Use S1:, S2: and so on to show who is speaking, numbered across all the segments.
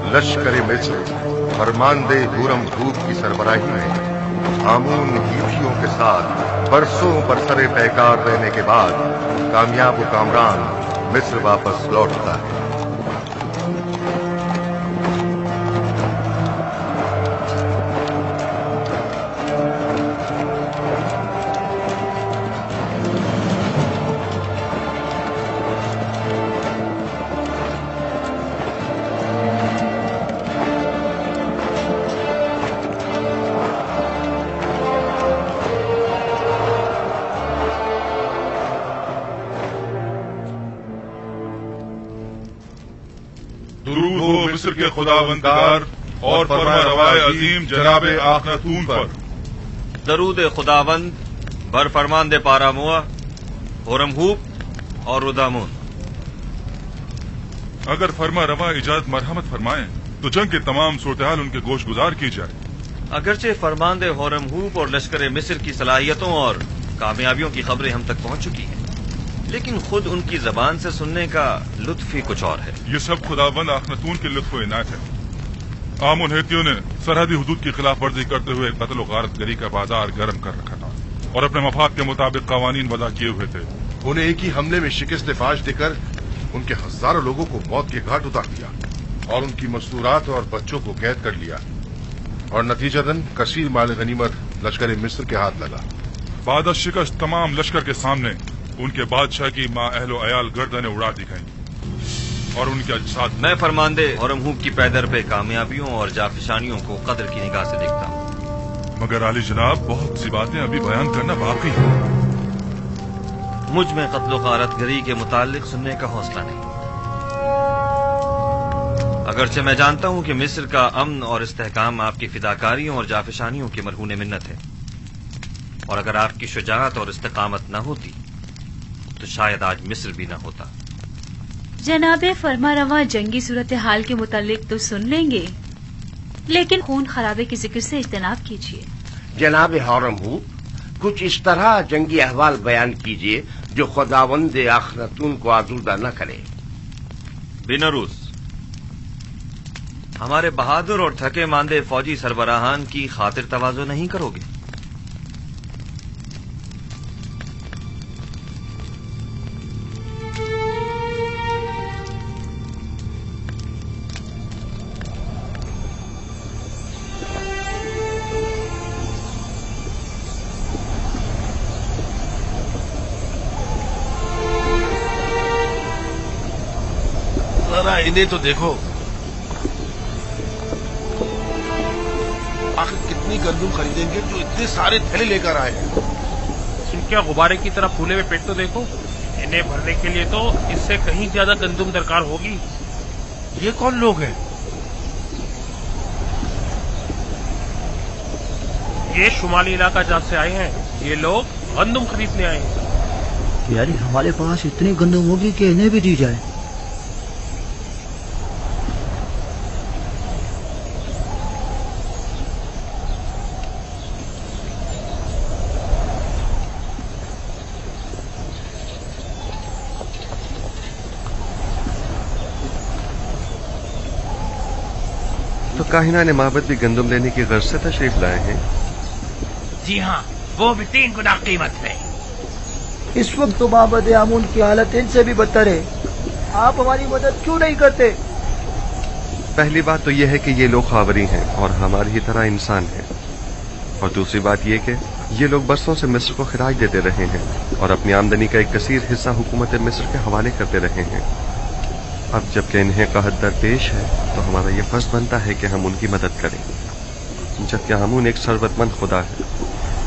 S1: लश्कर मिस्र फरमानदे हुरम भूप की सरबराही में आमून हीथियों के साथ बरसों बरसरे पैकार रहने के बाद कामयाब कामरान मिस्र वापस लौटता है।
S2: दुरूद हो मिस्र के खुदावंदगार और फरमारवाए अजीम जनाब आखनतून पर।
S3: दरूद खुदावंद बर फरमानदे पारामुआ होरमहूब और रुदामून।
S2: अगर फरमा रवा इजाजत मरहमत फरमाएं तो जंग के तमाम सूरत-ए-हाल उनके गोश गुजार की जाए।
S3: अगरचे फरमानदे होरमहूब और लश्कर मिस्र की सलाहियतों और कामयाबियों की खबरें हम तक पहुंच चुकी हैं, लेकिन खुद उनकी जबान से सुनने का लुत्फ ही कुछ और है।
S2: ये सब खुदावंद आखनतून के लुत्फ इनायत है। आम हेतियों ने सरहदी हुदूद की खिलाफ वर्जी करते हुए कत्ल और गारत गरी का बाजार गर्म कर रखा था और अपने मफाद के मुताबिक कवानीन वज़ा किए हुए थे।
S1: उन्हें एक ही हमले में शिकस्त फाश देकर उनके हजारों लोगों को मौत के घाट उतार दिया और उनकी मस्तूरात और बच्चों को कैद कर लिया और नतीजतन कसीर माल गनीमत लश्कर मिस्र के हाथ लगा।
S2: बाद शिकस्त तमाम लश्कर के सामने उनके बादशाह की माँ अहलो अयाल गर्दनें उड़ा दी गईं और उनके अजसाद।
S3: मैं फरमानदे होरमहूब की पैदर पे कामयाबियों और जाफिशानियों को कदर की निगाह से देखता हूँ,
S2: मगर आली जनाब बहुत सी बातें अभी बयान करना बाकी है।
S3: मुझ में कत्ल गारत गरी के मुतालिक सुनने का हौसला नहीं। अगरचे मैं जानता हूँ कि मिस्र का अमन और इस्तेहकाम आपकी फिदाकारियों और जाफिशानियों की मरहून मिन्नत है, और अगर आपकी शुजाअत और इस्तेकामत न होती तो शायद आज मिस्र भी न होता।
S4: जनाबे फरमारवा जंगी सूरत हाल के मुतालिक तो सुन लेंगे, लेकिन खून खराबे के जिक्र से इज्तनाब कीजिए।
S5: जनाब होरमहूब, कुछ इस तरह जंगी अहवाल बयान कीजिए जो खुदावंद आखनतून को आजूदा न करे।
S3: बिनरूस, हमारे बहादुर और थके मांदे फौजी सरबराहान की खातिर तवाज़ो नहीं करोगे?
S6: जरा इन्हें तो देखो, आखिर कितनी गंदुम खरीदेंगे जो इतने सारे थैले लेकर आए हैं।
S7: इनके गुब्बारे की तरह फूले हुए पेट तो देखो। इन्हें भरने के लिए तो इससे कहीं ज्यादा गंदुम दरकार होगी।
S6: ये कौन लोग हैं?
S7: ये शुमाली इलाका जहाँ से आए हैं। ये लोग गंदुम खरीदने आए हैं।
S8: यानी हमारे पास इतनी गंदुम होगी कि इन्हें भी दी जाए।
S9: तो काहिना ने माबद भी गंदुम लेने की गर्ज से तशरीफ लाए हैं।
S10: जी हाँ, वो भी 3 गुना कीमत है।
S8: इस वक्त तो माबद आमून की हालत इनसे भी बदतर है। आप हमारी मदद क्यों नहीं करते?
S9: पहली बात तो यह है कि ये लोग खावरी हैं और हमारी ही तरह इंसान हैं, और दूसरी बात यह कि ये लोग बरसों से मिस्र को खिराज देते रहे हैं और अपनी आमदनी का एक कसीर हिस्सा हुकूमत मिस्र के हवाले करते रहे हैं। अब जबकि इन्हें कहत दरपेश है तो हमारा ये फर्ज बनता है कि हम उनकी मदद करें, जबकि आमून एक सरवतमंद खुदा है।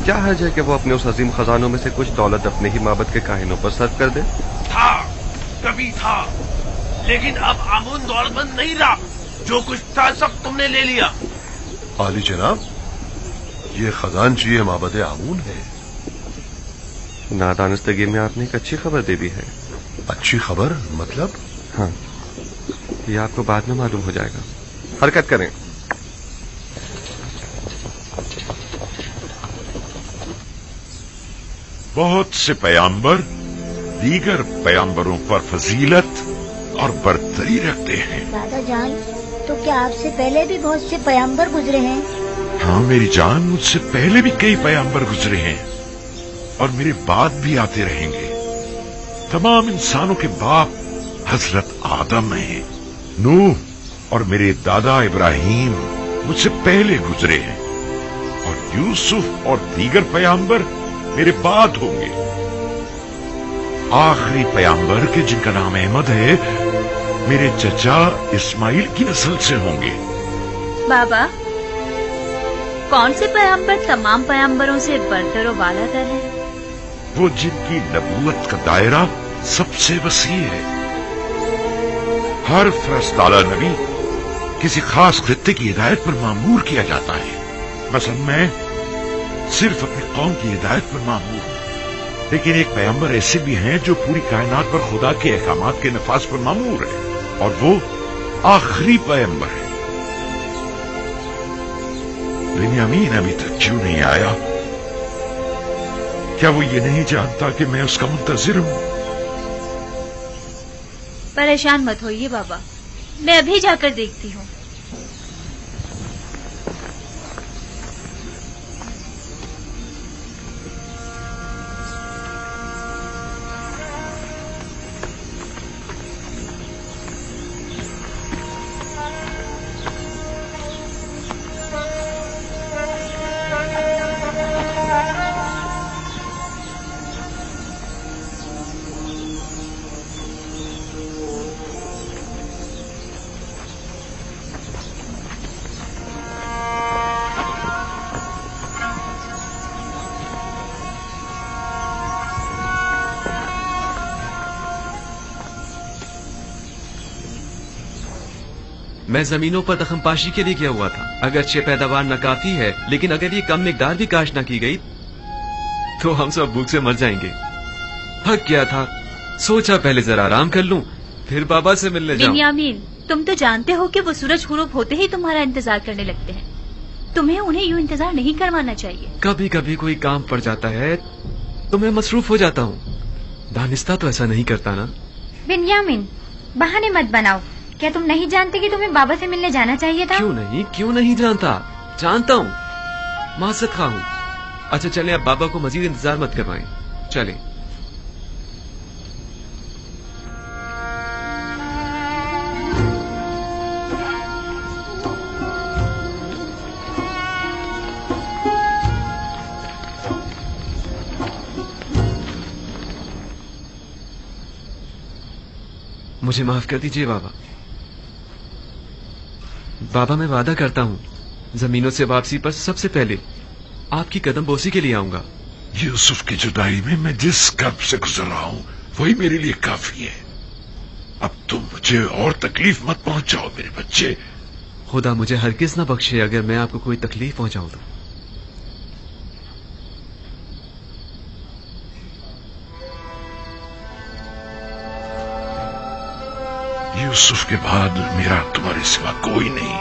S9: क्या हर्ज है कि वो अपने उस अजीम खजानों में से कुछ दौलत अपने ही माबद के काहिनों पर सर्व कर दे?
S10: था, कभी था, लेकिन अब आमून दौलतमंद नहीं रहा। जो कुछ था सब तुमने ले लिया।
S1: आली जनाब, ये खजानची माबद आमून है।
S9: नादानस्तगी में आपने एक अच्छी खबर दे दी है।
S1: अच्छी खबर मतलब?
S9: हाँ, ये आपको बाद में मालूम हो जाएगा। हरकत करें।
S11: बहुत से पैगंबर दीगर पैगंबरों पर फजीलत और बरतरी रखते हैं।
S12: दादा जान, تو کیا آپ سے پہلے بھی بہت سے پیغمبر گزرے ہیں؟
S11: ہاں میری جان، مجھ سے پہلے بھی کئی پیغمبر گزرے ہیں اور میرے بعد بھی آتے رہیں گے۔ تمام انسانوں کے باپ حضرت آدم ہیں۔ نوح اور میرے دادا ابراہیم مجھ سے پہلے گزرے ہیں، اور یوسف اور دیگر پیغمبر میرے بعد ہوں گے۔ آخری پیغمبر کے جن کا نام احمد ہے میرے چچا اسماعیل کی نسل سے ہوں گے۔
S4: بابا، کون سے پیغمبر تمام پیغمبروں سے برتر و بالاتر ہے؟
S11: وہ جن کی نبوت کا دائرہ سب سے وسیع ہے۔ ہر فرستادہ نبی کسی خاص خطے کی ہدایت پر مامور کیا جاتا ہے۔ مثلا میں صرف اپنی قوم کی ہدایت پر مامور ہوں، لیکن ایک پیغمبر ایسے بھی ہیں جو پوری کائنات پر خدا کے احکامات کے نفاذ پر مامور ہے، اور وہ آخری پیغمبر ہے۔ بنیامین ابھی تک کیوں نہیں آیا؟ کیا وہ یہ نہیں جانتا کہ میں اس کا منتظر ہوں؟
S4: پریشان مت ہوئیے بابا، میں ابھی جا کر دیکھتی ہوں۔
S13: میں زمینوں پر دخم پاشی کے لیے کیا ہوا تھا۔ اگرچہ پیداوار ناکافی ہے، لیکن اگر یہ کم مقدار بھی کاشت نہ کی گئی تو ہم سب بھوک سے مر جائیں گے۔ تھک گیا تھا، سوچا پہلے ذرا آرام کر لوں، پھر بابا سے ملنے جاؤں۔
S4: بنیامین، تم تو جانتے ہو کہ وہ سورج غروب ہوتے ہی تمہارا انتظار کرنے لگتے ہیں۔ تمہیں انہیں یوں انتظار نہیں کروانا چاہیے۔
S13: کبھی کبھی کوئی کام پڑ جاتا ہے تو میں مصروف ہو جاتا ہوں۔ دانستہ تو ایسا نہیں کرتا نا۔
S12: بنیامین، بہانے مت بناؤ۔ کیا تم نہیں جانتے کہ تمہیں بابا سے ملنے جانا چاہیے تھا؟
S13: کیوں نہیں جانتا؟ جانتا ہوں، معذرت خواہ ہوں۔ اچھا چلیں، اب بابا کو مزید انتظار مت کروائیں، چلیں۔ مجھے معاف کر دیجئے بابا۔ بابا میں وعدہ کرتا ہوں زمینوں سے واپسی پر سب سے پہلے آپ کی قدم بوسی کے لیے آؤں گا۔
S11: یوسف کی جدائی میں میں جس کرب سے گزر رہا ہوں وہی میرے لیے کافی ہے۔ اب تم مجھے اور تکلیف مت پہنچاؤ میرے بچے۔
S13: خدا مجھے ہرگز نہ بخشے اگر میں آپ کو کوئی تکلیف پہنچاؤں تو۔
S11: یوسف کے بعد میرا تمہارے سوا کوئی نہیں۔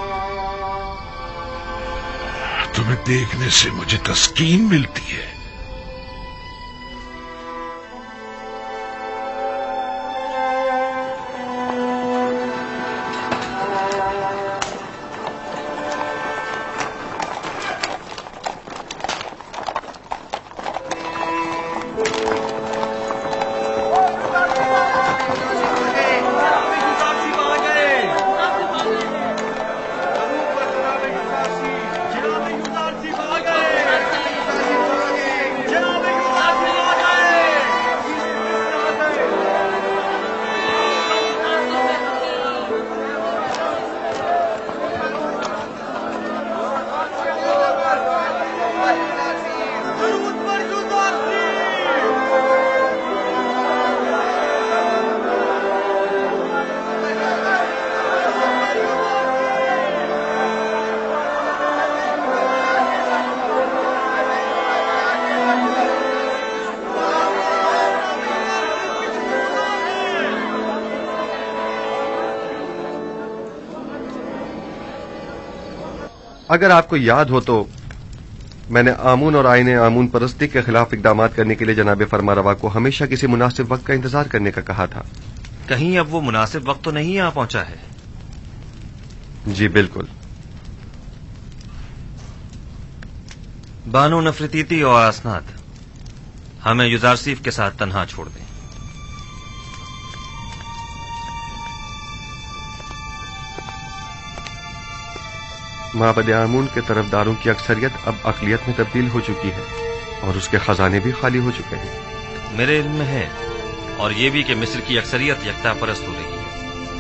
S11: تمہیں دیکھنے سے مجھے تسکین ملتی ہے۔
S9: اگر آپ کو یاد ہو تو میں نے آمون اور آئین آمون پرستی کے خلاف اقدامات کرنے کے لیے جناب فرما روا کو ہمیشہ کسی مناسب وقت کا انتظار کرنے کا کہا تھا۔
S3: کہیں اب وہ مناسب وقت تو نہیں آ پہنچا ہے؟
S9: जी बिल्कुल।
S3: बानो नफरतीती और असनाद, हमें युजारसीफ के साथ तन्हा छोड़ दें।
S9: माबद आमून के तरफदारों की अक्सरियत अब अकलियत में तब्दील हो चुकी है और उसके खजाने भी खाली हो चुके हैं।
S3: मेरे इल्म में है, और ये भी कि मिस्र की अक्सरियत यकता परस्त हो रही है।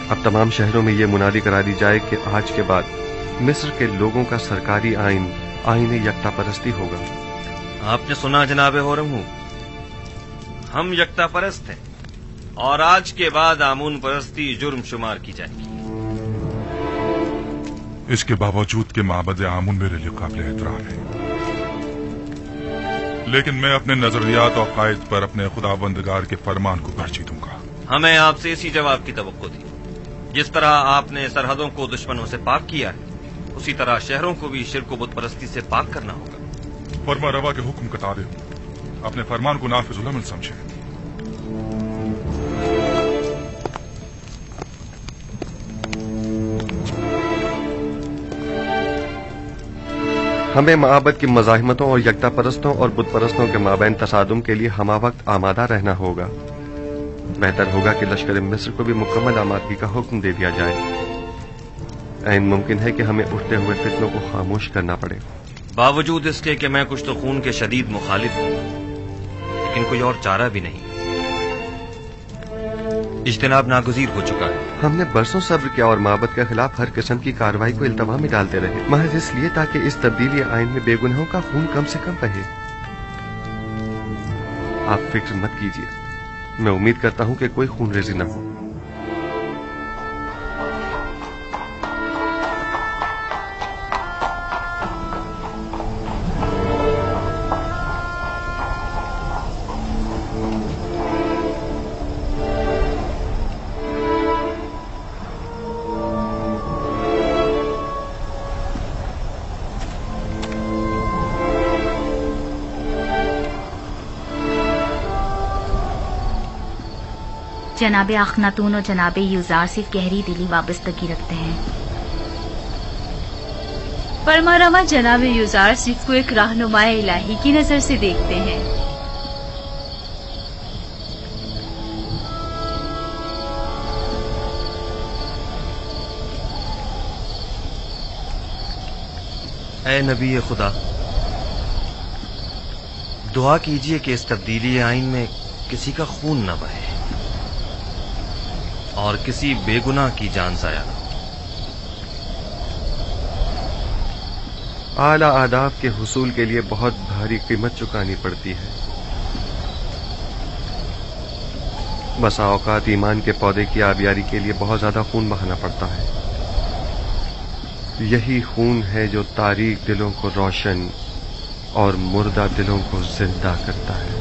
S9: अब तमाम शहरों में ये मुनादी करा दी जाए कि आज के बाद मिस्र के लोगों का सरकारी आईन यकता परस्ती होगा।
S3: आपने सुना जनाब होरमू, हम यकता परस्त हैं और आज के बाद आमून परस्ती जुर्म शुमार की जाएगी।
S2: इसके बावजूद कि माबद आमून मेरे लिए काबिल एहतराम है, लेकिन मैं अपने नजरियात और कायद पर अपने खुदाबंदगार के फरमान को तरजीह दूंगा।
S3: हमें आपसे इसी जवाब की तवक्को थी। जिस तरह आपने सरहदों को दुश्मनों से पाक किया है, उसी तरह शहरों को भी शिर्क व बुत परस्ती से पाक करना होगा।
S2: फरमा रवा के हुक्म का ताबे अपने फरमान को नाफिजुल अमल समझे।
S9: हमें माबद की मज़ाहिमतों और यकता परस्तों और बुत परस्तों के माबैन तसादुम के लिए हमा वक्त आमादा रहना होगा। बेहतर होगा कि लश्कर मिस्र को भी मुकम्मल आमादगी का हुक्म दे दिया जाए। ऐन मुमकिन है कि हमें उठते हुए फितनों को खामोश करना पड़े।
S3: बावजूद इसके कि मैं कुछ तो खून के शदीद मुखालिफ हूं, लेकिन कोई और चारा भी नहीं। इज्तिनाब नागुज़ीर हो चुका है।
S9: हमने बरसों सब्र किया और माबद के खिलाफ हर किस्म की कार्रवाई को इल्तवा में डालते रहे, महज इसलिए ताकि इस तब्दीली आइन में बेगुनाहों का खून कम से कम बहे। आप फिक्र मत कीजिए, मैं उम्मीद करता हूं कि कोई खून रेजी न हो।
S12: जनाबे अखनातून और जनाबे यूजार सिर्फ गहरी दिली वाबस्तगी रखते हैं।
S4: फरमारवा जनाबे यूजार सिर्फ को एक रहनुमाए इलाही की नजर से देखते हैं।
S3: ऐ नबी खुदा, दुआ कीजिए कि इस तब्दीली आइन में किसी का खून न बहे और किसी बेगुनाह की जान जाया न हो।
S9: आला आदाब के हुसूल के लिए बहुत भारी कीमत चुकानी पड़ती है। बसा औकात ईमान के पौधे की आबियारी के लिए बहुत ज्यादा खून बहाना पड़ता है। यही खून है जो तारीक दिलों को रोशन और मुर्दा दिलों को जिंदा करता है।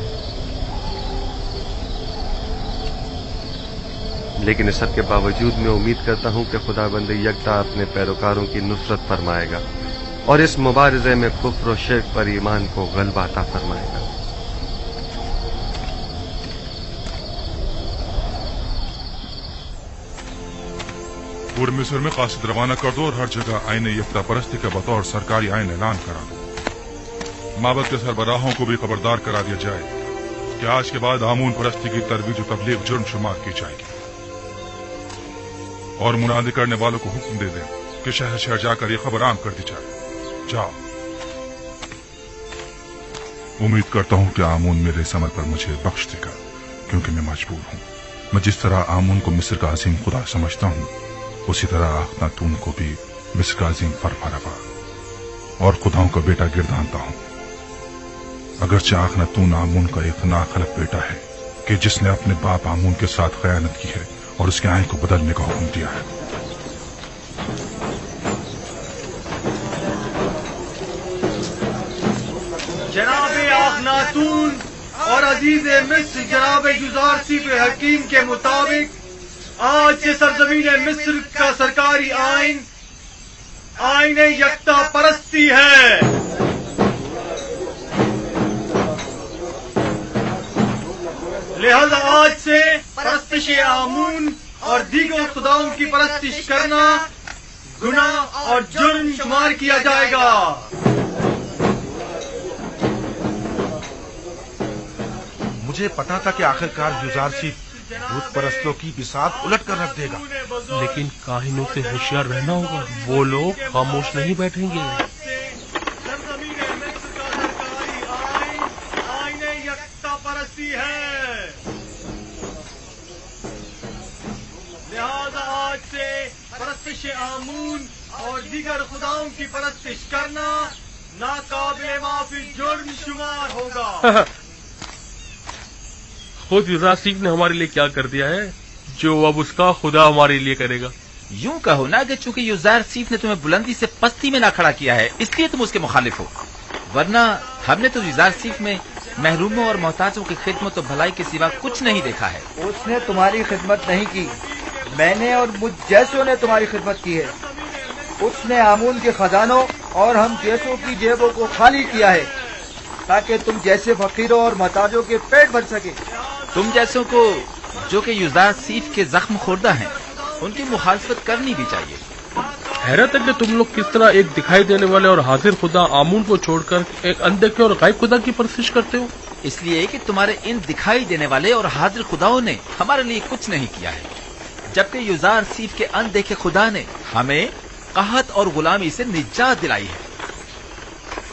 S9: लेकिन इस सब के बावजूद मैं उम्मीद करता हूं कि खुदाबंद यकता अपने पैरोकारों की नुसरत फरमाएगा और इस मुबारजे में कुफ्र और शिर्क पर ईमान को गलबा अता फरमाएगा।
S2: पूरे मिस्र में कासिद रवाना कर दो और हर जगह आईन यकता परस्ती का बतौर सरकारी आईन ऐलान करा दो। माबद के सरबराहों को भी खबरदार करा दिया जाए कि आज के बाद आमून परस्ती की तरवीज और तबलीग जुर्म शुमार की जाएगी और मुनादी करने वालों को हुक्म दे दें कि शहर शहर जाकर यह खबर आम कर दी जाए। जाओ। उम्मीद करता हूं कि आमून मेरे इस अमल पर मुझे बख्श देगा, क्योंकि मैं मजबूर हूं। मैं जिस तरह आमून को मिस्र का अजीम खुदा समझता हूं, उसी तरह अखनातून को भी मिस्र का अजीम फरमारवा और खुदाओं का बेटा गिरदानता हूं। अगरचे अखनातून आमून का एक नाखलफ बेटा है कि जिसने अपने बाप आमून के साथ खयानत की है और उसके आइन को बदलने का हुक्म दिया है।
S8: जनाबे अखनातून और अजीज मिस्र जनाबे यूजार सिर्फ हकीम के मुताबिक आज से सरजमीन मिस्र का सरकारी आईन यकता परस्ती है। लिहाजा आज से परस्तिश आमून और दीगर खुदाओं की परस्तिश करना गुनाह और जुर्म शुमार किया जाएगा।
S6: मुझे पता था कि आखिरकार युजारसी भूत परस्तों की बिसात उलट कर रख देगा,
S7: लेकिन काहिनों से होशियार रहना होगा। वो लोग खामोश नहीं बैठेंगे।
S8: परस्ती है, लिहाजा आज से परस्तिश आमून और दीगर खुदाओं की परस्तिश करना नाकाबिले माफी जुर्म शुमार होगा।
S7: खुद युजारसीफ ने हमारे लिए क्या कर दिया है जो अब उसका खुदा हमारे लिए करेगा।
S14: यूं कहो ना कि चूंकि युजारसीफ ने तुम्हें बुलंदी से पस्ती में ना खड़ा किया है इसलिए तुम उसके मुखालिफ हो, वरना हमने तो युजारसीफ में महरूमों और मोहताजों की खिदमत और भलाई के सिवा कुछ नहीं देखा है।
S15: उसने तुम्हारी खिदमत नहीं की, मैंने और मुझ जैसों ने तुम्हारी खिदमत की है। उसने आमून के खजानों और हम जैसों की जेबों को खाली किया है ताकि तुम जैसे फकीरों और मोहताजों के पेट भर सके।
S14: तुम जैसों को जो कि युजारसीफ के जख्म खुर्दा हैं उनकी मुखालफत करनी भी चाहिए।
S7: हैरत है कि तुम लोग किस तरह एक दिखाई देने वाले और हाजिर खुदा आमून को छोड़कर एक अनदेखे और गायब खुदा की परस्तिश करते हो।
S14: इसलिए कि तुम्हारे इन दिखाई देने वाले और हाजिर खुदाओं ने हमारे लिए कुछ नहीं किया है, जबकि युजारसीफ के अनदेखे खुदा ने हमें कहत और गुलामी से निजात दिलाई है।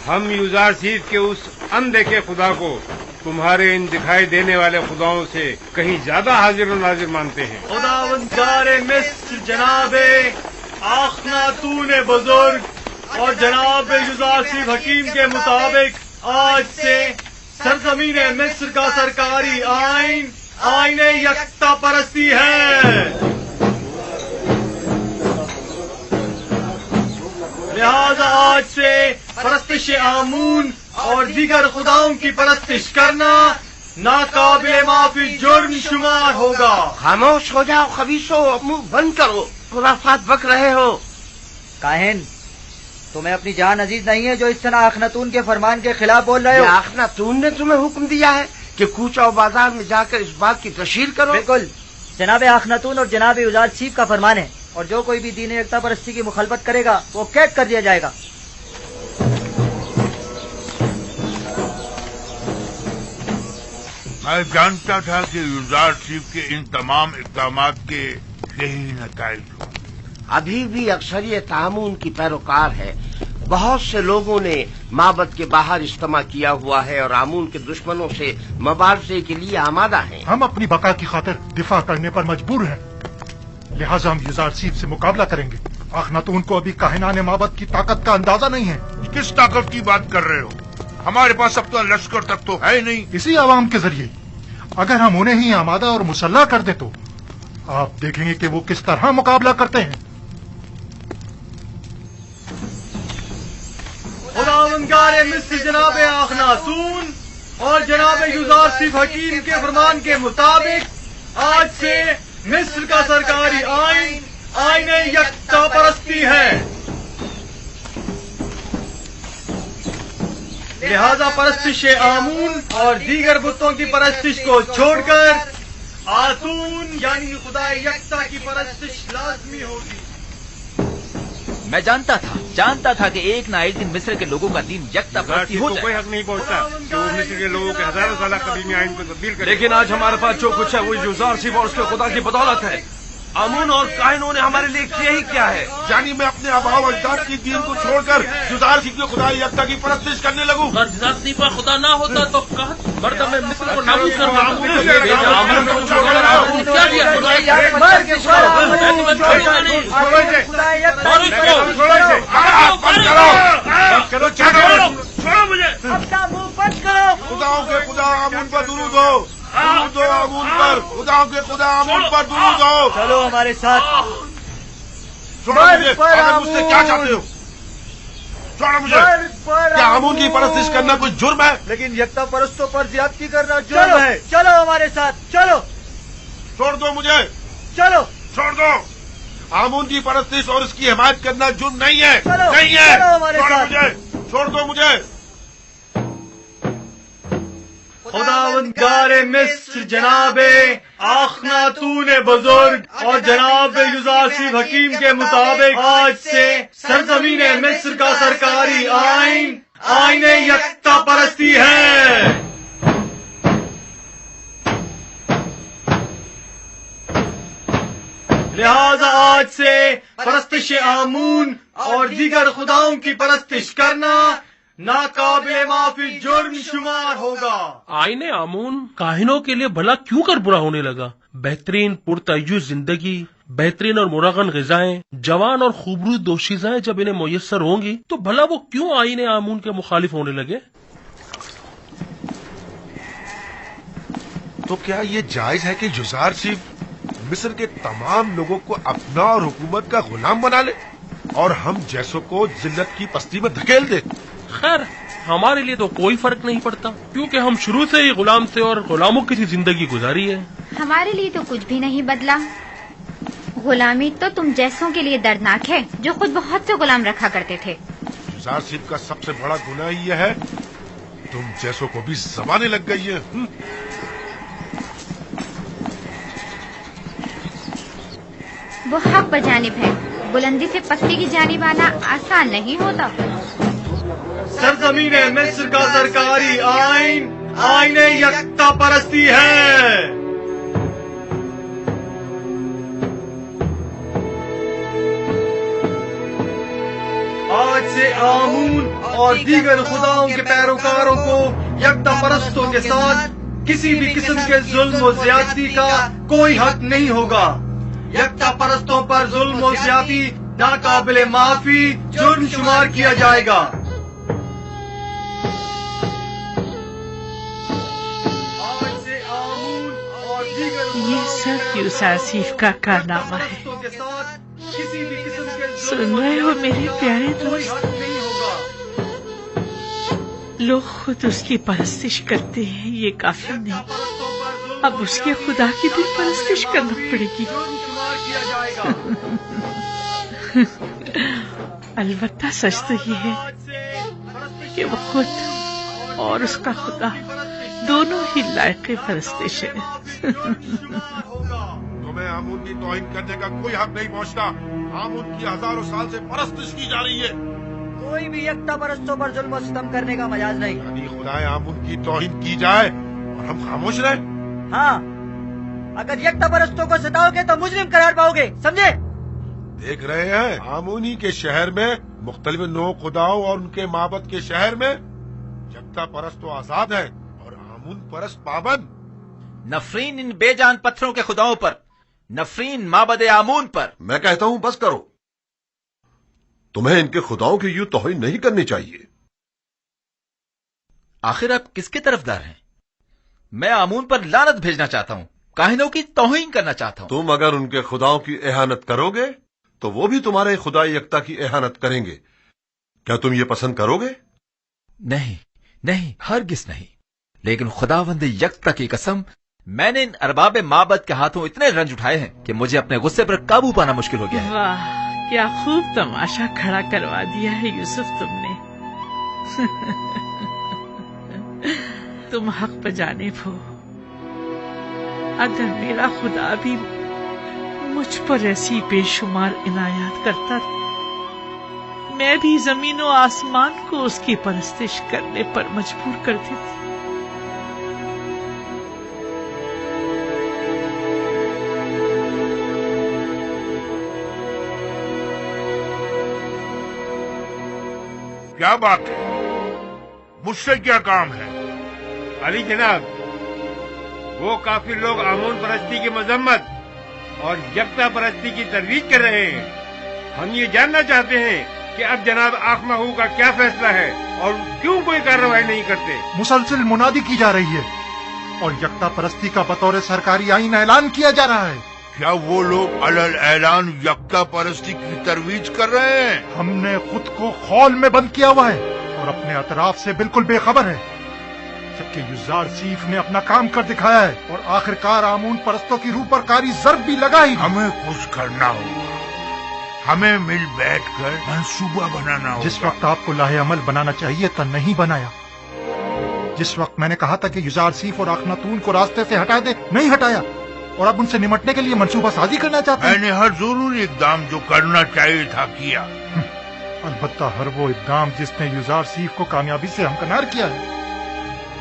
S16: हम युजारसीफ के उस अनदेखे खुदा को तुम्हारे इन दिखाई देने वाले खुदाओं से कहीं ज्यादा हाजिर और नाजिर मानते हैं।
S8: खुदावंदारे मिस्र जनाबे आखनातून बुजुर्ग और जनाब युजारसीफ हकीम के मुताबिक आज से सरजमीन मिस्र का सरकारी आइन आईन यकता परस्ती है। लिहाजा आज से परस्तिश आमून और दीगर खुदाओं की परस्तिश करना नाकाबिले माफी जुर्म शुमार होगा।
S5: खामोश हो जाओ खबीसो, मुंह बंद करो, खुराफात बक रहे हो।
S15: काहिन, तुम्हें अपनी जान अजीज नहीं है जो इस तरह आखनातून के फरमान के खिलाफ बोल रहे हो?
S5: आखनातून ने तुम्हें हुक्म दिया है कि कूचा बाजार में जाकर इस बात की तशहीर करो।
S15: बिल्कुल, जनाब आखनातून और जनाब युजारसीफ का फरमान है, और जो कोई भी दीन एकता परस्ती की मुखालफत करेगा वो कैद कर दिया जाएगा।
S11: मैं जानता था कि युजारसीफ के इन तमाम इक़दामात के यही नताइज हों।
S5: अभी भी अक्सरियत आमून की पैरोकार है। बहुत से लोगों ने माबद के बाहर इज्तिमा किया हुआ है और आमून के दुश्मनों से मुबारजे के लिए आमादा हैं।
S17: हम अपनी बका की खातिर दिफा करने पर मजबूर हैं, लिहाजा हम युजारसीफ से मुकाबला करेंगे। आखनातून को अभी काहिनाने माबद की ताकत का अंदाजा नहीं है।
S11: किस ताकत की बात कर रहे हो? हमारे पास अब तो लश्कर तक तो है नहीं।
S17: इसी आवाम के जरिए अगर हम उन्हें ही आमादा और मुसल्ला कर दे तो आप देखेंगे कि वो किस तरह मुकाबला करते हैं।
S8: खुदावंदारे मिस्र जनाब आखनातून और जनाब युजारसीफ हकीम के फरमान के मुताबिक आज से मिस्र का सरकारी आइन आईन यकता परस्ती है। लिहाजा परस्तिश आमून और दीगर बुतों की परस्तिश को छोड़कर आतून यानी खुदा यकता की परस्तिश लाजमी होगी।
S14: मैं जानता था कि एक ना एक दिन मिस्र के लोगों का दीन यकता परस्ती हो जाए।
S16: कोई हक नहीं पहुंचता कि वो मिस्र के लोगों के हजारों साल कदीमी आइन को तब्दील करे।
S13: लेकिन आज हमारे पास जो कुछ है वो युजारसीफ और उसके खुदा की बदौलत है। आमून और काहिनों ने हमारे लिए किया ही क्या है?
S11: यानी मैं अपने आबाओ अजदाद की दीन को छोड़कर युजारसीफ के खुदा यकता की परस्तिश करने लगूं।
S7: अगर युजारसीफ का खुदा ना होता तो कहत मर्द में मिस्र को नाबूद करना
S11: छोड़ो मुझे।
S15: अपना मुंह बंद करो।
S11: खुदाओं के खुदा आमून पर दुरूद हो, दुरूद हो आमून पर। खुदाओं के खुदा आमून पर दुरूद हो।
S15: चलो हमारे साथ।
S11: छोड़ो मुझे। आगे मुझसे क्या चाहते हो? छोड़ो मुझे। क्या आमून की परस्तिश करना कोई जुर्म है?
S15: लेकिन यकता परस्तों पर ज्यादती करना जुर्म है। चलो हमारे साथ, चलो।
S11: छोड़ दो मुझे।
S15: चलो
S11: छोड़ दो। आमून की परस्तिश और इसकी हिमायत करना जुर्म नहीं है। नहीं है।
S15: चलो हमारे साथ।
S11: छोड़ दो मुझे।
S8: खुदावंदगार मिस्र जनाब आखनातून बुजुर्ग और जनाब युजारसीफ हकीम के मुताबिक आज से सरजमीन मिस्र का सरकारी आइन आईने यकता परस्ती है। लिहाजा आज से परस्तिश आमून और दीगर खुदाओं की परस्तिश करना नाकाबिले माफी जुर्म शुमार होगा।
S7: आईने आमून काहिनों के लिए भला क्यों कर बुरा होने लगा? बेहतरीन पुरतय्युज जिंदगी, बेहतरीन और मुरागन ग़िज़ाएं, जवान और खूबरूद दोशीज़ाएं जब इन्हें मुयस्सर होंगी तो भला वो क्यों आईने आमून के मुखालिफ होने लगे?
S6: तो क्या ये जायज है कि युज़ार सिर्फ मिस्र के तमाम लोगों को अपना और हुकूमत का गुलाम बना ले और हम जैसों को जिल्लत की पस्ती में धकेल दे?
S7: खैर, हमारे लिए तो कोई फर्क नहीं पड़ता क्योंकि हम शुरू से ही गुलाम थे और गुलामों की सी जिंदगी गुजारी है।
S12: हमारे लिए तो कुछ भी नहीं बदला। गुलामी तो तुम जैसों के लिए दर्दनाक है जो खुद बहुत से गुलाम रखा करते थे।
S6: युज़ार सिर्फ का सबसे बड़ा गुनाह यह है तुम जैसों को भी ज़बानें लग गई है।
S12: वो हक बजानिब है, बुलंदी से पत्ती की जानिब आना आसान नहीं होता।
S8: सरजमीन मिस्र का सरकारी आइन आईने यकता परस्ती है। आज से आमून और दीगर खुदाओं के पैरोकारों को यकता परस्तों के साथ किसी भी किस्म के जुल्म और ज्यादती का कोई हक नहीं होगा। यकता परस्तों पर जुल्म और ज्यादती नाकाबिले माफी जुर्म शुमार किया जाएगा।
S18: ये सब यूसुफ का कारनामा है। सुन रहे हो मेरे प्यारे दोस्त? लोग खुद उसकी परस्तिश करते हैं, ये काफी नहीं, अब उसके खुदा की भी परस्तिश करना पड़ेगी। अलबत्ता सच तो ये है कि वो खुद और उसका खुदा दोनों ही लायक परस्तिश है।
S6: तुम्हें आमून की तौहीन करने का कोई हक नहीं पहुंचता। आमून की हजारों साल से परस्तिश की जा रही है।
S15: कोई भी यकता परस्तों पर जुल्म और सितम करने का मजाज नहीं।
S6: यानी खुदाए आमून की तौहीन की जाए और हम खामोश रहे?
S15: हाँ, अगर यकता परस्तों को सताओगे तो मुजरिम करार पाओगे, समझे?
S6: देख रहे हैं, आमूनी के शहर में मुख्तलिफ नौ खुदाओं और उनके माबद के शहर में यकता परस्त तो आजाद है और आमून परस्त पाबंद।
S14: नफरीन इन बेजान पत्थरों के खुदाओं पर, नफरीन माबद आमून पर।
S11: मैं कहता हूं बस करो, तुम्हें इनके खुदाओं की यूं तौहीन नहीं करनी चाहिए।
S14: आखिर आप किसके तरफदार हैं? मैं आमून पर लानत भेजना चाहता हूं, काहिनों की तौहीन करना चाहता हूं।
S11: तुम अगर उनके खुदाओं की एहानत करोगे तो वो भी तुम्हारे खुदा यकता की एहानत करेंगे। क्या तुम ये पसंद करोगे?
S14: नहीं नहीं, हरगिज नहीं। लेकिन खुदावंद यकता की कसम, मैंने इन अरबाब माबद के हाथों इतने रंज उठाए हैं कि मुझे अपने गुस्से पर काबू पाना मुश्किल हो गया है।
S18: वाह, क्या खूब तमाशा खड़ा करवा दिया है यूसुफ तुमने। तुम हक पे जानिब हो। अगर मेरा खुदा भी मुझ पर ऐसी बेशुमार इनायत करता, मैं भी जमीन और आसमान को उसकी परस्तिश करने पर मजबूर कर देती।
S11: क्या बात है? मुझसे क्या काम है?
S16: अली जनाब, वो काफिर लोग आमून परस्ती की मजम्मत और यकता परस्ती की तरवीज कर रहे हैं। हम ये जानना चाहते हैं कि अब जनाब आखमाहू का क्या फैसला है और क्यों कोई कार्रवाई नहीं करते।
S17: मुसलसल मुनादी की जा रही है और यकता परस्ती का बतौर सरकारी आईन ऐलान किया जा रहा है।
S11: क्या वो लोग अलल ऐलान यकता परस्ती की तरवीज कर रहे हैं?
S17: हमने खुद को खौल में बंद किया हुआ है और अपने अतराफ से बिल्कुल बेखबर है, जबकि युज़ार सीफ ने अपना काम कर दिखाया है और आखिरकार आमून परस्तों की रूह पर कारी ज़र्ब भी लगाई।
S11: हमें कुछ करना होगा, हमें मिल बैठकर मंसूबा बनाना होगा।
S17: जिस वक्त आपको लाहे अमल बनाना चाहिए था नहीं बनाया। जिस वक्त मैंने कहा था कि युजारसीफ और अखनातून को रास्ते से हटा दे, नहीं हटाया, और अब उनसे निमटने के लिए मंसूबा साजी करना चाहते हैं।
S11: मैंने हर जरूरी इकदाम जो करना चाहिए था किया।
S17: अलबत्ता हर वो इकदाम जिसने युजारसीफ को कामयाबी से हमकनार किया है।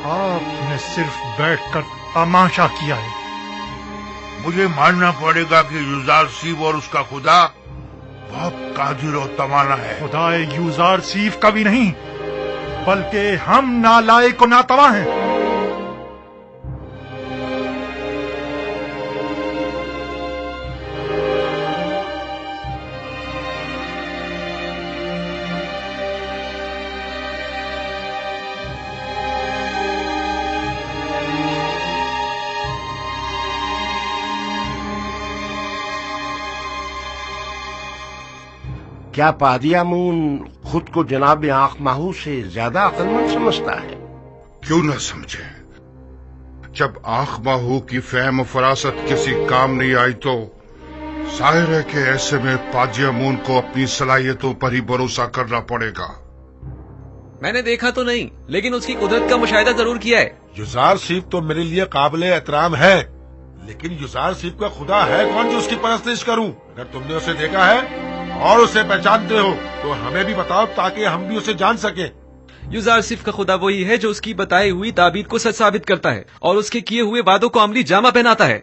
S17: आपने सिर्फ बैठकर तमाशा किया है।
S11: मुझे मानना पड़ेगा कि युजारसीफ और उसका खुदा बहुत कादिर और तवाना है।
S17: खुदाए युजारसीफ का भी नहीं, बल्कि हम नालायक और नातवा हैं।
S5: क्या पादी आमून खुद को जनाब आंख माहू से ज्यादा अक्लमंद समझता है?
S11: क्यों न समझे? जब आंख माहू की फहम और फरासत किसी काम नहीं आई तो जाहिर है कि ऐसे में पादी आमून को अपनी सलाहियतों पर ही भरोसा करना पड़ेगा।
S13: मैंने देखा तो नहीं, लेकिन उसकी कुदरत का मुशाहिदा जरूर किया है।
S6: युजारसीफ तो मेरे लिए काबिल एहतराम है, लेकिन युजारसीफ का खुदा है कौन जो उसकी परस्तिश करूं? अगर तुमने उसे देखा है और उसे पहचानते हो तो हमें भी बताओ ताकि हम भी उसे जान सके।
S13: युजारसीफ का खुदा वही है जो उसकी बताई हुई ताबीर को सच साबित करता है और उसके किए हुए वादों को अमली जामा पहनाता है।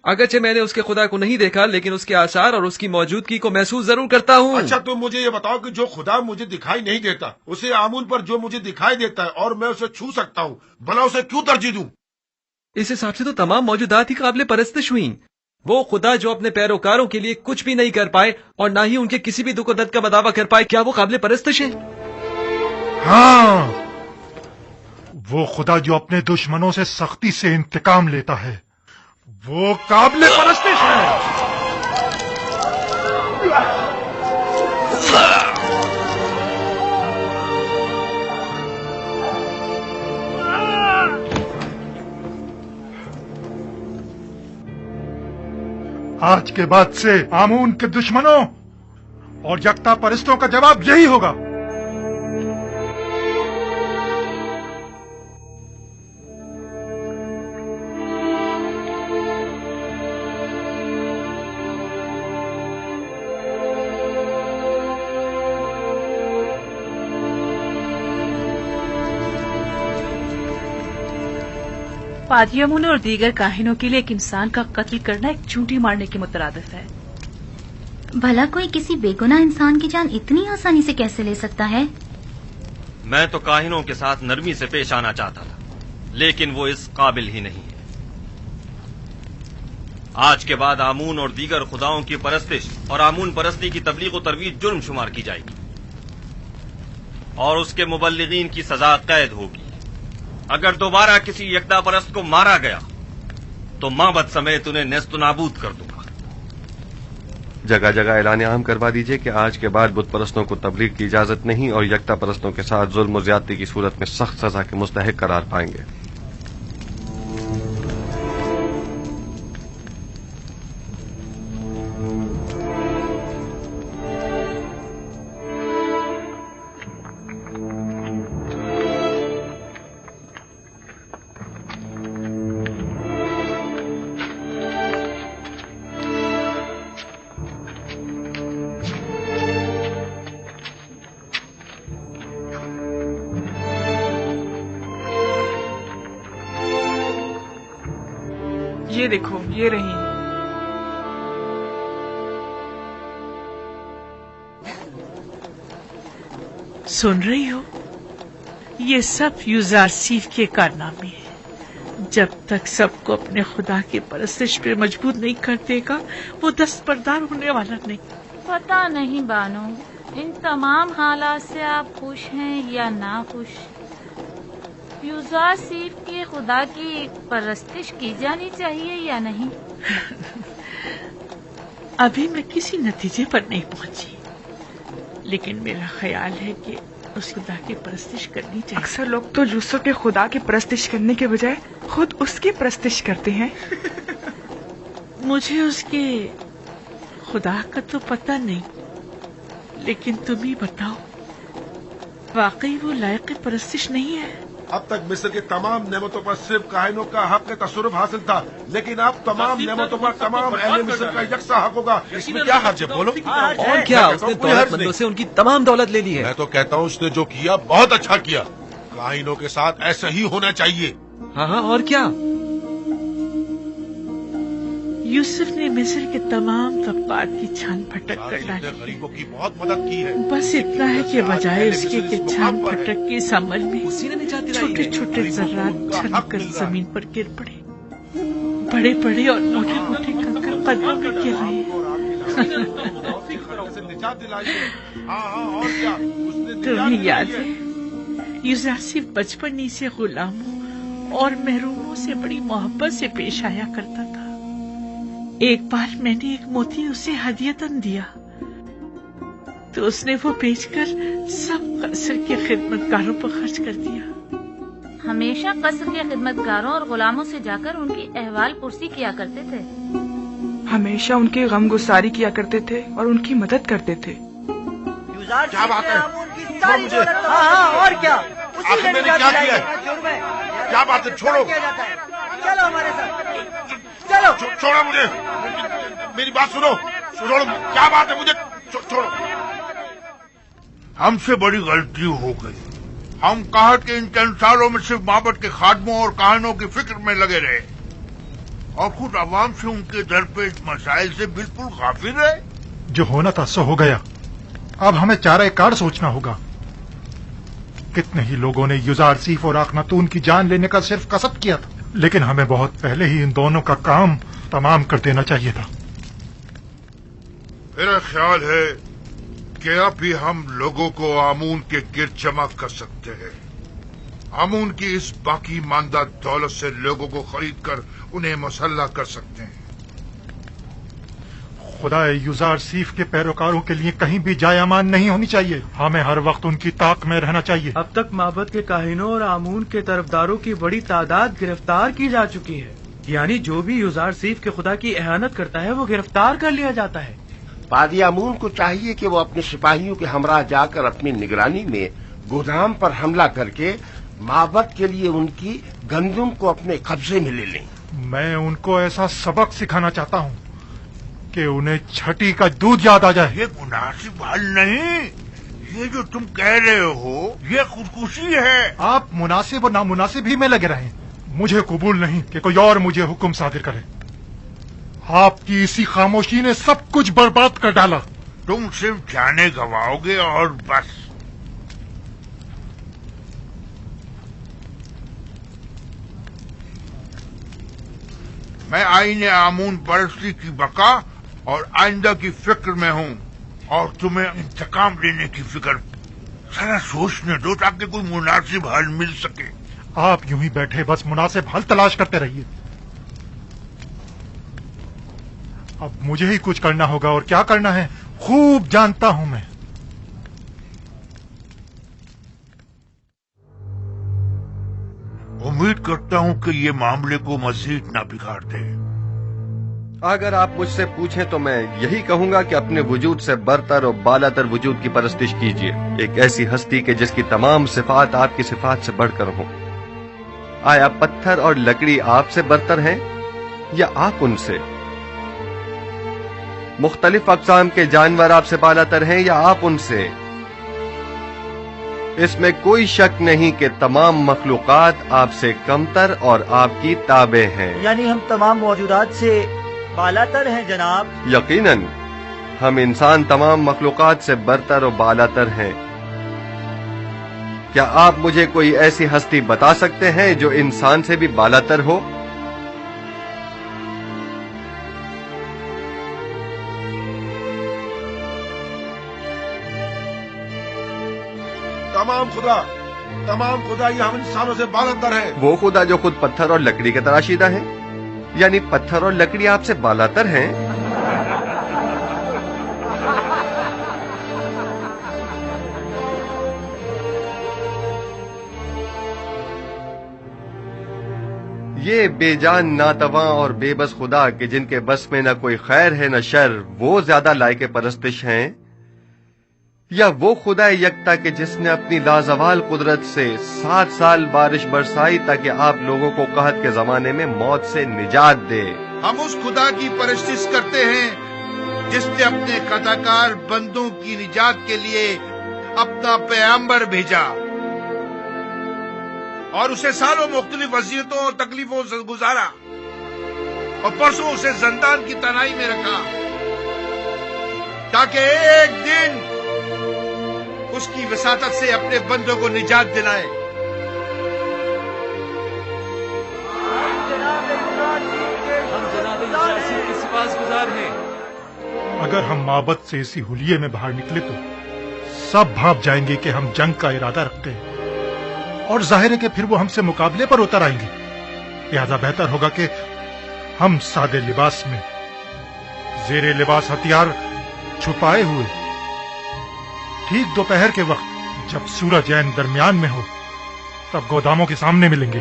S13: अगरचे मैंने उसके खुदा को नहीं देखा, लेकिन उसके आसार और उसकी मौजूदगी को महसूस जरूर करता हूँ।
S6: अच्छा, तुम मुझे ये बताओ कि जो खुदा मुझे दिखाई नहीं देता, उसे आमून पर जो मुझे दिखाई देता है और मैं उसे छू सकता हूँ, भला उसे क्यों तरजीह दूं?
S13: इस हिसाब से तो तमाम मौजूदात ही काबिल परस्तिश हुई। वो खुदा जो अपने पैरोकारों के लिए कुछ भी नहीं कर पाए और ना ही उनके किसी भी दुख दर्द का बदावा कर पाए, क्या वो काबिल परस्तिश है?
S17: हाँ, वो खुदा जो अपने दुश्मनों से सख्ती से इंतकाम लेता है, वो काबिल परस्तिश है। आज के बाद से आमून के दुश्मनों और यकता परस्तों का जवाब यही होगा।
S18: पादी आमून और दीगर काहिनों के लिए एक इंसान का कत्ल करना एक चूंटी मारने के मुतरादिफ है।
S12: भला कोई किसी बेगुनाह इंसान की जान इतनी आसानी से कैसे ले सकता है?
S3: मैं तो काहिनों के साथ नरमी से पेश आना चाहता था, लेकिन वो इस काबिल ही नहीं है। आज के बाद आमून और दीगर खुदाओं की परस्तिश और आमून परस्ती की तबलीग और तरवीज जुर्म शुमार की जाएगी और उसके मुबल्लिगीन की सजा कैद होगी। अगर दोबारा किसी यकता परस्त को मारा गया तो माबद समेत उन्हें नेस्त नाबूद कर दूंगा।
S9: जगह जगह ऐलान आम करवा दीजिए कि आज के बाद बुत परस्तों को तबलीग की इजाजत नहीं और यकता परस्तों के साथ जुल्म और ज्यादती की सूरत में सख्त सजा के मुस्तहिक करार पाएंगे।
S18: ये देखो, ये रही। सुन रही हो? ये सब युजारसीफ के कारनामे हैं। जब तक सबको अपने खुदा की परस्तिश पे मजबूर नहीं कर देगा, वो दस्तबरदार होने वाला नहीं।
S4: पता नहीं बानो, इन तमाम हालात से आप खुश हैं या ना खुश? युजारसीफ के खुदा की परस्तिश की जानी चाहिए या नहीं?
S18: अभी मैं किसी नतीजे पर नहीं पहुंची, लेकिन मेरा ख्याल है कि उस खुदा की परस्तिश करनी चाहिए।
S19: अक्सर लोग तो यूसुफ के खुदा की परस्तिश करने के बजाय खुद उसकी परस्तिश करते हैं।
S18: मुझे उसके खुदा का तो पता नहीं, लेकिन तुम ही बताओ, वाकई वो लायक परस्तिश नहीं है?
S6: अब तक मिस्र की तमाम नेमतों पर सिर्फ काहिनों का हक तसरुफ हासिल था, लेकिन अब तमाम नेमतों पर तमाम अहले मिस्र का यकसा हक होगा। इसमें क्या हर्ज है, बोलो?
S13: और क्या, उसने दौलतमंदों से उनकी तमाम दौलत ले ली है।
S6: मैं तो कहता हूँ उसने जो किया बहुत अच्छा किया। काहिनों के साथ ऐसा ही होना चाहिए।
S13: हाँ हाँ, और क्या?
S18: यूसुफ ने मिस्र के तमाम तबकात की छान फटक कर डाली।
S6: गरीबों की बहुत मदद की है।
S18: बस इतना है कि बजाय उसके कि छान फटक के समल में छोटे छोटे जर्रात छलक कर जमीन पर गिर पड़े। बड़े बड़े और मोटे मोटे कंकर कदमों में गिर रहे हैं। तुम्हें याद है, यूसुफ बचपन ही से गुलामों और महरूमों से बड़ी मोहब्बत से पेश आया करता था। एक बार मैंने एक मोती उसे हदियतन दिया तो उसने वो बेचकर सब कसर के खिदमतगारों पर खर्च कर दिया।
S4: हमेशा कसर के खिदमतगारों और गुलामों से जाकर उनकी अहवाल पुरसी किया करते थे।
S19: हमेशा उनकी गमगुसारी किया करते थे और उनकी मदद करते थे।
S6: क्या बात है? मुझे
S15: हाँ, और क्या?
S6: आखिर मैंने क्या किया है? क्या बात है? छोड़ो,
S15: चलो हमारे साथ, चलो।
S6: छोड़ो मुझे, मेरी बात सुनो। छोड़ो, क्या बात है? मुझे छोड़ो।
S11: हमसे बड़ी गलती हो गई। हम कहत के इन 3 सालों में सिर्फ माबद के खादमों और काहिनों की फिक्र में लगे रहे और खुद अवाम से उनके दरपेश मसाइल से बिल्कुल गाफिल रहे।
S17: जो होना था सो हो गया। अब हमें चारा कार सोचना होगा। कितने ही लोगों ने युजारसीफ और आखनातून की जान लेने का सिर्फ कसद किया था, लेकिन हमें बहुत पहले ही इन दोनों का काम तमाम कर देना चाहिए था।
S11: मेरा ख्याल है कि अब भी हम लोगों को आमून के गिर्द जमा कर सकते हैं। आमून की इस बाकी मानदा दौलत से लोगों को खरीद कर उन्हें मुसल्लह कर सकते हैं।
S17: खुदा युजारसीफ के पैरोकारों के लिए कहीं भी जाय अमान नहीं होनी चाहिए। हमें हर वक्त उनकी ताक में रहना चाहिए।
S15: अब तक माबद के काहिनों और आमून के तरफदारों की बड़ी तादाद गिरफ्तार की जा चुकी है। यानी जो भी युजारसीफ के खुदा की एहानत करता है वो गिरफ्तार कर लिया जाता है।
S5: पादी आमून को चाहिए कि वो अपने सिपाहियों के हमरा जाकर अपनी निगरानी में गोदाम पर हमला करके माबद के लिए उनकी गंदुम को अपने कब्जे में ले लें।
S17: मैं उनको ऐसा सबक सिखाना चाहता हूँ कि उन्हें छठी का दूध याद आ जाए।
S11: ये मुनासिब हल नहीं। ये जो तुम कह रहे हो ये खुदकुशी है।
S17: आप मुनासिब और नामुनासिब ही में लगे रहें। मुझे कबूल नहीं कि कोई और मुझे हुक्म सादिर करे। आपकी इसी खामोशी ने सब कुछ बर्बाद कर डाला।
S11: तुम सिर्फ जाने गवाओगे और बस। मैं आईने आमून परस्ती की बका और आइंदा की फिक्र में हूँ और तुम्हें इंतकाम लेने की फिक्र। जरा सोचने दो ताकि कोई मुनासिब हल मिल सके।
S17: आप यूं ही बैठे बस मुनासिब हल तलाश करते रहिए। अब मुझे ही कुछ करना होगा और क्या करना है खूब जानता हूं मैं।
S11: उम्मीद करता हूं कि ये मामले को मजीद ना बिगाड़ दे।
S9: अगर आप मुझसे पूछें तो मैं यही कहूंगा कि अपने वजूद से बरतर और बालातर वजूद की परस्तिश कीजिए, एक ऐसी हस्ती के जिसकी तमाम सिफात आपकी सिफात से बढ़कर हो। आया पत्थर और लकड़ी आपसे बरतर हैं या आप उनसे? मुख्तलिफ अक़साम के जानवर आपसे बालातर हैं या आप उनसे? इसमें कोई शक नहीं कि तमाम मखलूकात आपसे कमतर और आपकी ताबे हैं।
S15: यानी हम तमाम मौजूदात से बालातर हैं जनाब।
S9: यकीनन हम इंसान तमाम मखलूकात से बरतर और बालातर हैं। क्या आप मुझे कोई ऐसी हस्ती बता सकते हैं जो इंसान से भी बालातर हो?
S6: तमाम खुदा ये हम इंसानों से बालातर है।
S9: वो खुदा जो खुद पत्थर और लकड़ी के तराशीदा है, यानी पत्थर और लकड़ी आपसे बालातर हैं। ये बेजान नातवा और बेबस खुदा कि जिनके बस में न कोई खैर है न शर, वो ज्यादा लायक परस्तिश हैं یا وہ خدا یکتا کہ جس نے اپنی لازوال قدرت سے 7 سال بارش برسائی تاکہ آپ لوگوں کو قحط کے زمانے میں موت سے نجات دے؟
S20: ہم اس خدا کی پرستش کرتے ہیں جس نے اپنے خطاکار بندوں کی نجات کے لیے اپنا پیغمبر بھیجا اور اسے سالوں مختلف اذیتوں اور تکلیفوں سے گزارا اور پرسوں اسے زندان کی تنہائی میں رکھا تاکہ ایک دن اس کی وساطت سے اپنے بندوں کو نجات دلائے۔
S17: اگر ہم معبد سے اسی حلیے میں باہر نکلے تو سب بھاپ جائیں گے کہ ہم جنگ کا ارادہ رکھتے ہیں اور ظاہر ہے کہ پھر وہ ہم سے مقابلے پر اتر آئیں گے۔ لہذا بہتر ہوگا کہ ہم سادے لباس میں زیر لباس ہتھیار چھپائے ہوئے ٹھیک دوپہر کے وقت جب سورج عین درمیان میں ہو تب گوداموں کے سامنے ملیں گے۔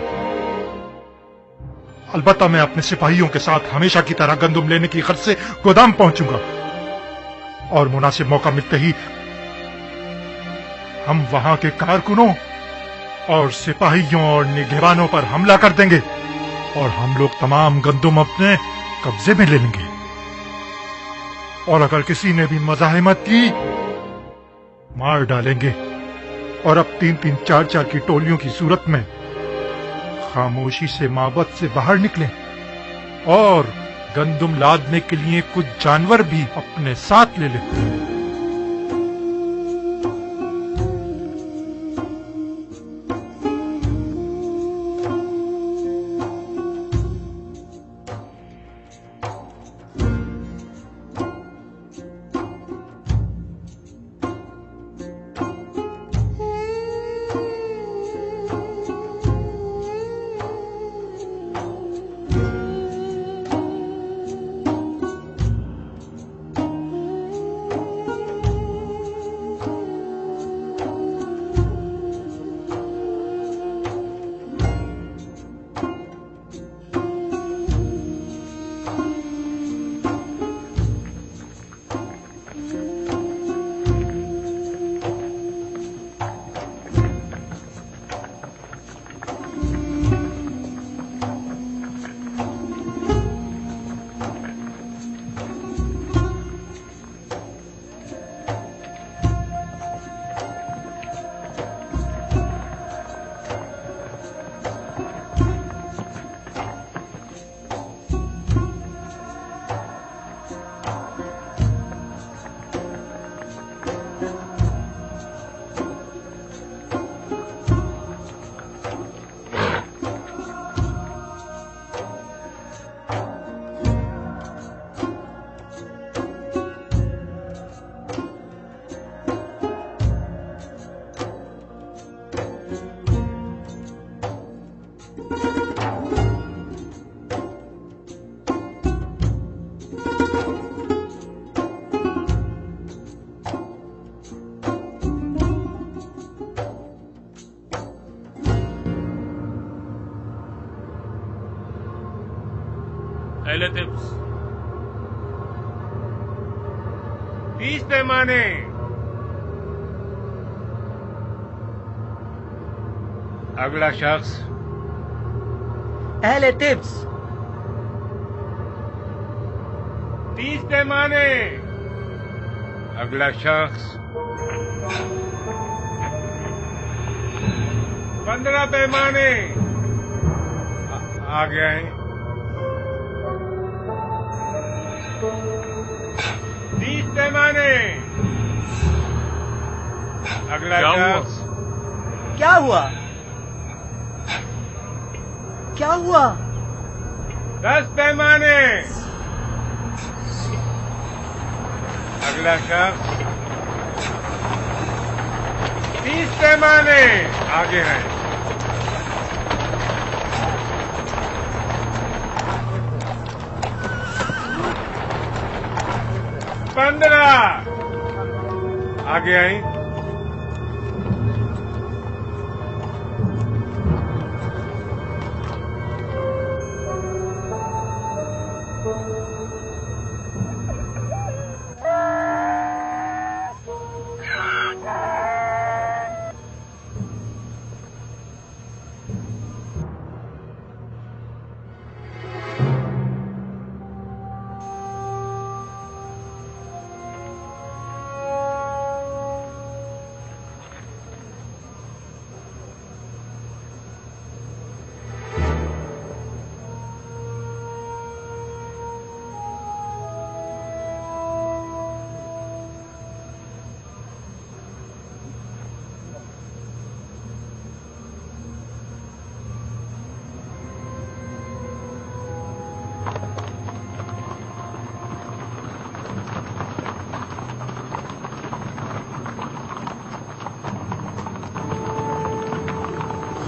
S17: البتہ میں اپنے سپاہیوں کے ساتھ ہمیشہ کی طرح گندم لینے کی غرض سے گودام پہنچوں گا اور مناسب موقع ملتے ہی ہم وہاں کے کارکنوں اور سپاہیوں اور نگہبانوں پر حملہ کر دیں گے اور ہم لوگ تمام گندم اپنے قبضے میں لے لیں گے، اور اگر کسی نے بھی مزاحمت کی مار ڈالیں گے، اور اب 3-3 4-4 کی ٹولیوں کی صورت میں خاموشی سے معبد سے باہر نکلیں اور گندم لادنے کے لیے کچھ جانور بھی اپنے ساتھ لے لیں۔
S16: اہل طبس 30 پیمانے، اگلا شخص
S15: اہل طبس
S16: 30 پیمانے، اگلا شخص 15 پیمانے، آگے آئیں 30 پیمانے، اگلا شخص
S15: کیا ہوا؟ کیا ہوا؟
S16: 10 پیمانے، اگلا شخص 30 پیمانے، آگے ہیں 15، آگے آئیں 20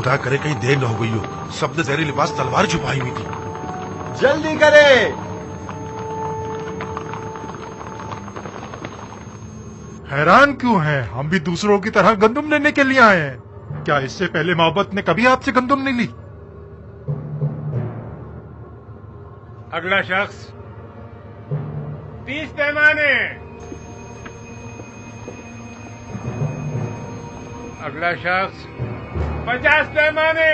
S6: खुदा करे कहीं देर न हो गई हो, सबने तेरे लिबास तलवार छुपाई हुई थी।
S15: जल्दी करे।
S17: हैरान क्यों हैं? हम भी दूसरों की तरह गंदुम लेने के लिए आए हैं। क्या इससे पहले मोहब्बत ने कभी आपसे गंदुम नहीं ली?
S16: अगला शख्स 30 पैमाने। अगला शख्स 50 पैमाने।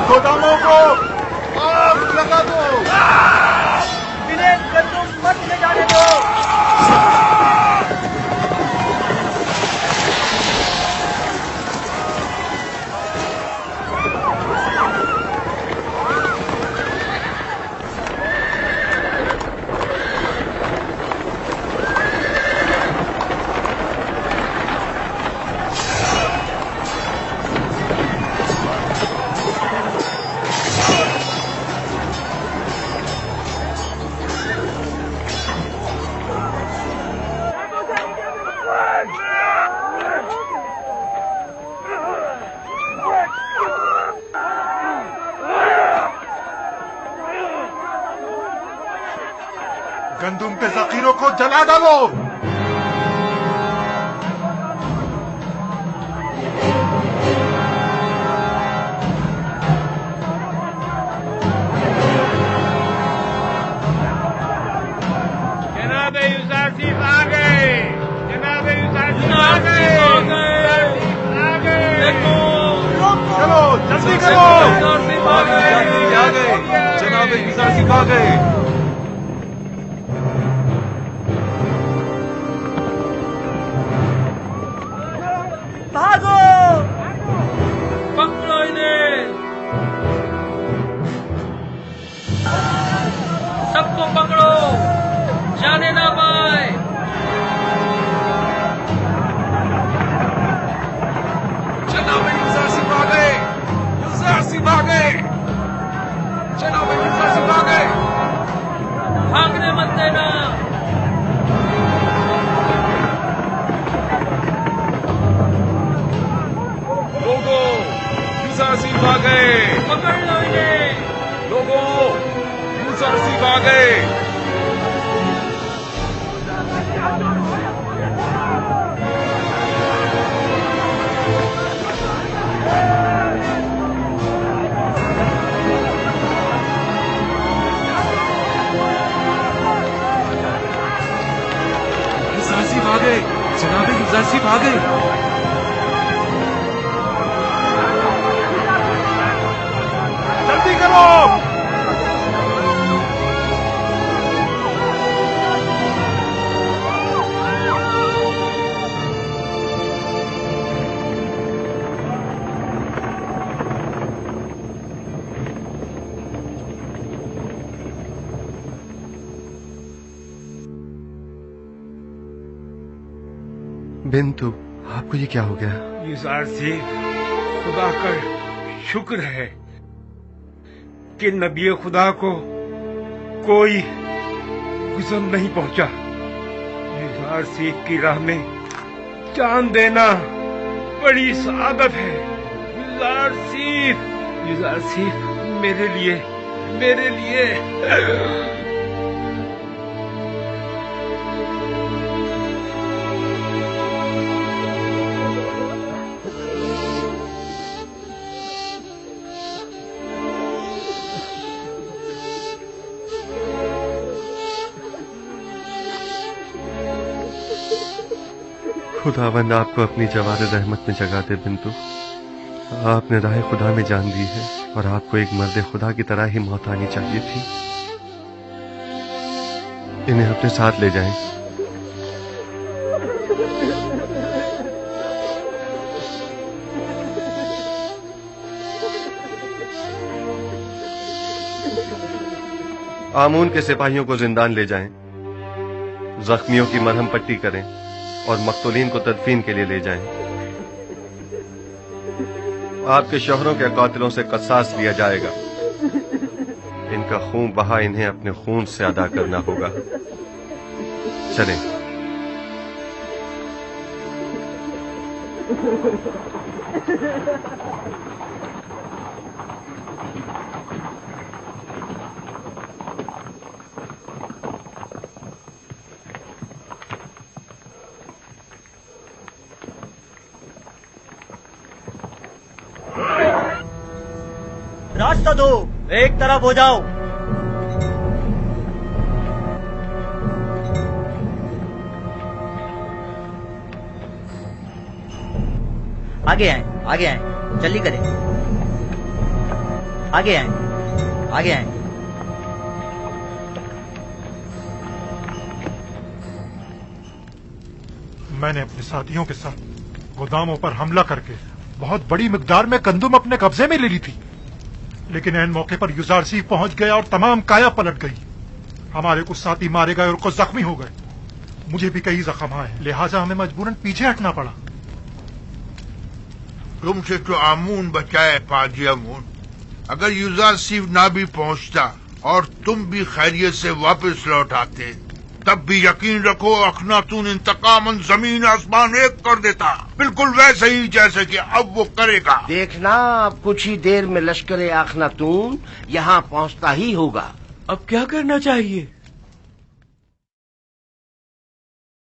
S17: गोदामों को आग लगा दो।
S15: इन्हें गंदुम मत ले जाने दो।
S17: गंदुम के जखीरों को जला डालो।
S16: जनाब यूसुफ आ गए। जनाब यूसुफ आ गए।
S17: चलो जल्दी करो।
S13: जनाब यूसुफ आ गए।
S15: भागो,
S7: पकड़ो इन्हें, सबको पकड़ो, जाने ना पाए।
S13: जनाब यूसुफ आ गए। यूसुफ आ गए। जनाब यूसुफ आ गए।
S7: भागने मत देना।
S13: लोगों, यूसुफ आ गए।
S7: पकड़ लो इन्हें।
S13: लोगों, यूसुफ आ गए। यूसुफ आ गए। जनाब यूसुफ आ गए।
S17: जल्दी करो।
S9: बिंतु, आपको ये क्या हो गया?
S16: यूसुफ, खुदा का शुक्र है कि नबी खुदा को कोई गुज़र नहीं पहुंचा। यूसुफ की राह में जान देना बड़ी सआदत है। यूसुफ मेरे लिए
S9: खुदावंद आपको अपनी जवार रहमत में जगा दे बिंतु। आपने राह खुदा में जान दी है और आपको एक मर्द खुदा की तरह ही मौत आनी चाहिए थी। इन्हें अपने साथ ले जाएं। आमून के सिपाहियों को जिंदान ले जाएं, जख्मियों की मरहम पट्टी करें और मकतूलीन को तदफीन के लिए ले जाएं। आपके शोहरों के कातिलों से कसास लिया जाएगा। इनका खून बहा इन्हें अपने खून से अदा करना होगा। चलें।
S15: रास्ता दो, एक तरफ हो जाओ।
S21: आगे आए, आगे आए, जल्दी करें। आगे आए, आगे आए।
S17: मैंने अपने साथियों के साथ गोदामों पर हमला करके बहुत बड़ी मिकदार में गंदुम अपने कब्जे में ले ली थी, लेकिन ऐन मौके पर युजारसीफ पहुंच गया और तमाम काया पलट गई। हमारे कुछ साथी मारे गए और कुछ जख्मी हो गए। मुझे भी कई जख्म आए, लिहाजा हमें मजबूरन पीछे हटना पड़ा।
S20: तुमसे तो आमून बचाए पाजी आमून। अगर युजारसीफ ना भी पहुंचता और तुम भी खैरियत से वापस लौट आते, तब भी यकीन रखो अखनातून इंतकामन जमीन आसमान एक कर देता, बिल्कुल वैसे ही जैसे कि अब वो करेगा।
S5: देखना, अब कुछ ही देर में लश्कर अखनातून यहाँ पहुँचता ही होगा।
S22: अब क्या करना चाहिए?